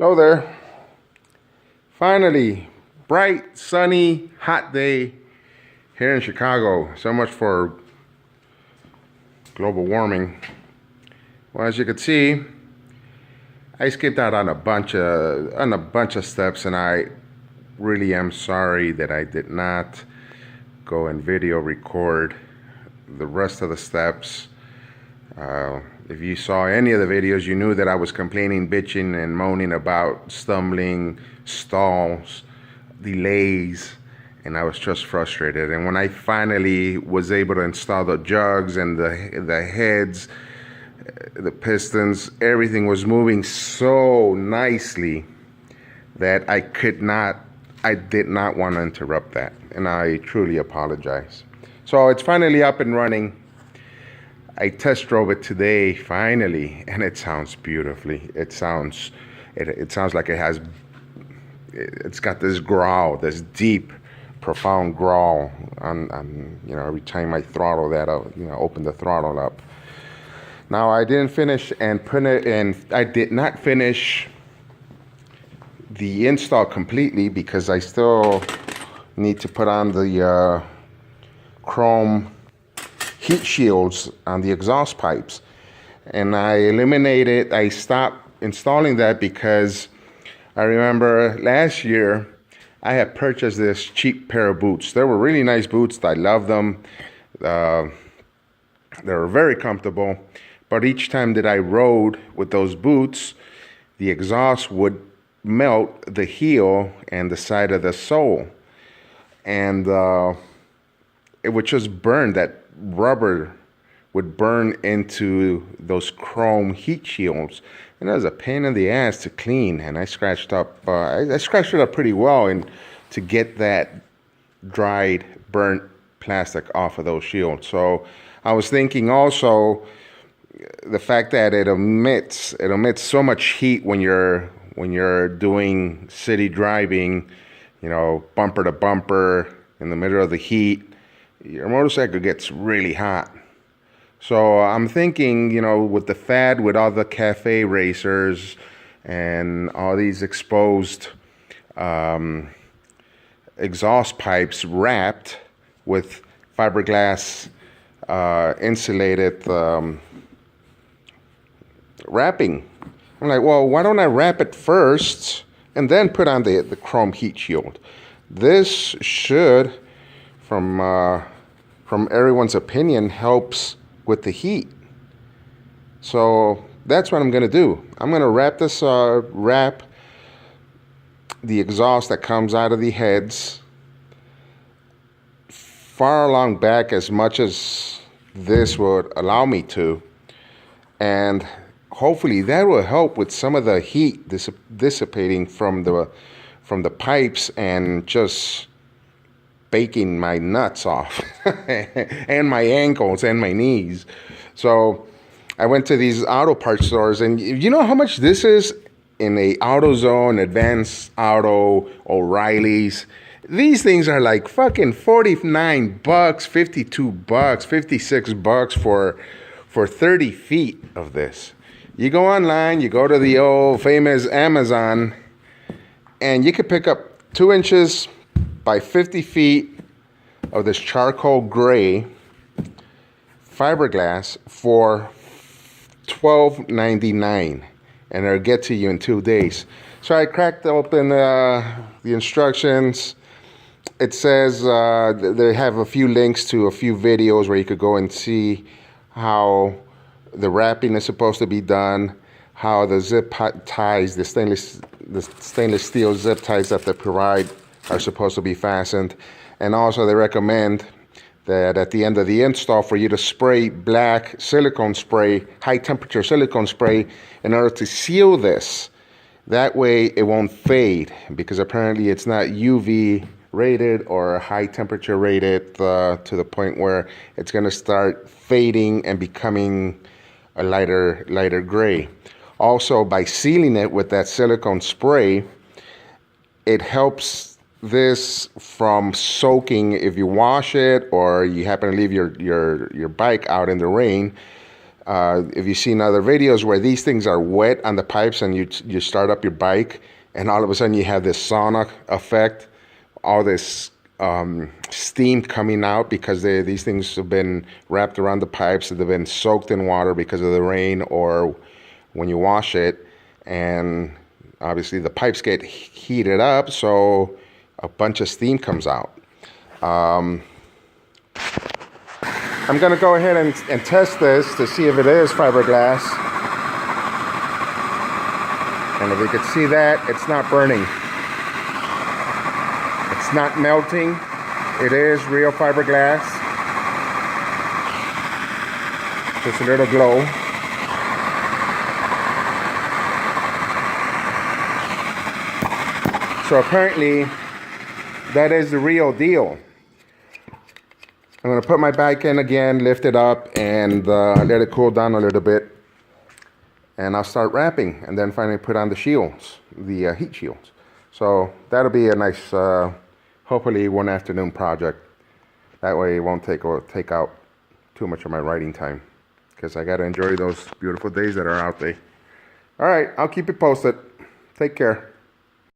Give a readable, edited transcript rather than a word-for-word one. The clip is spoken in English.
Hello there. Finally, bright, sunny, hot day here in Chicago. So much for global warming. Well, as you can see, I skipped out on a bunch of steps, and I really am sorry that I did not go and video record the rest of the steps. If you saw any of the videos, you knew that I was complaining, bitching, and moaning about stumbling, stalls, delays, and I was just frustrated. And when I finally was able to install the jugs and the heads, the pistons, everything was moving so nicely that I did not want to interrupt that, and I truly apologize. So it's finally up and running. I test drove it today, finally, and it sounds beautifully. It sounds like it's got this growl, this deep, profound growl on every time I throttle that up, open the throttle up. Now I didn't finish and put it in. I did not finish the install completely because I still need to put on the chrome heat shields on the exhaust pipes, and I stopped installing that because I remember last year I had purchased this cheap pair of boots. They were really nice boots. I love them. They were very comfortable, but each time that I rode with those boots, the exhaust would melt the heel and the side of the sole, and it would just burn. That rubber would burn into those chrome heat shields, and it was a pain in the ass to clean. And I scratched it up pretty well, and to get that dried, burnt plastic off of those shields. So I was thinking also the fact that it emits so much heat when you're doing city driving, bumper to bumper in the middle of the heat. Your motorcycle gets really hot. So I'm thinking, with the fad, with all the cafe racers and all these exposed exhaust pipes wrapped with fiberglass insulated wrapping. I'm like, well, why don't I wrap it first and then put on the chrome heat shield? This should, from everyone's opinion, helps with the heat. So that's what I'm going to do. I'm going to wrap the exhaust that comes out of the heads far along back as much as this would allow me to, and hopefully that will help with some of the heat dissipating from the pipes and just baking my nuts off and my ankles and my knees. So I went to these auto parts stores, and you know how much this is in a AutoZone, Advanced Auto, O'Reilly's. These things are like fucking $49, $52, $56 for 30 feet of this. You go online, you go to the old famous Amazon, and you could pick up 2 inches by 50 feet of this charcoal gray fiberglass for $12.99, and it'll get to you in 2 days. So I cracked open the instructions. It says they have a few links to a few videos where you could go and see how the wrapping is supposed to be done, how the zip ties, the stainless steel zip ties that they provide are supposed to be fastened. And also they recommend that at the end of the install for you to spray black silicone spray, high temperature silicone spray, in order to seal this. That way it won't fade, because apparently it's not UV rated or high temperature rated to the point where it's going to start fading and becoming a lighter gray. Also, by sealing it with that silicone spray, it helps this from soaking. If you wash it or you happen to leave your bike out in the rain, If you've seen other videos where these things are wet on the pipes and you start up your bike and all of a sudden you have this sauna effect, all this steam coming out because these things have been wrapped around the pipes, they've been soaked in water because of the rain or when you wash it, and obviously the pipes get heated up, so a bunch of steam comes out. I'm going to go ahead and test this to see if it is fiberglass. And if you can see that, it's not burning. It's not melting. It is real fiberglass. Just a little glow. So apparently, that is the real deal. I'm going to put my bike in again, lift it up, and let it cool down a little bit. And I'll start wrapping, and then finally put on the shields, the heat shields. So that'll be a nice, hopefully one afternoon project. That way it won't take out too much of my riding time, because I got to enjoy those beautiful days that are out there. All right, I'll keep you posted. Take care.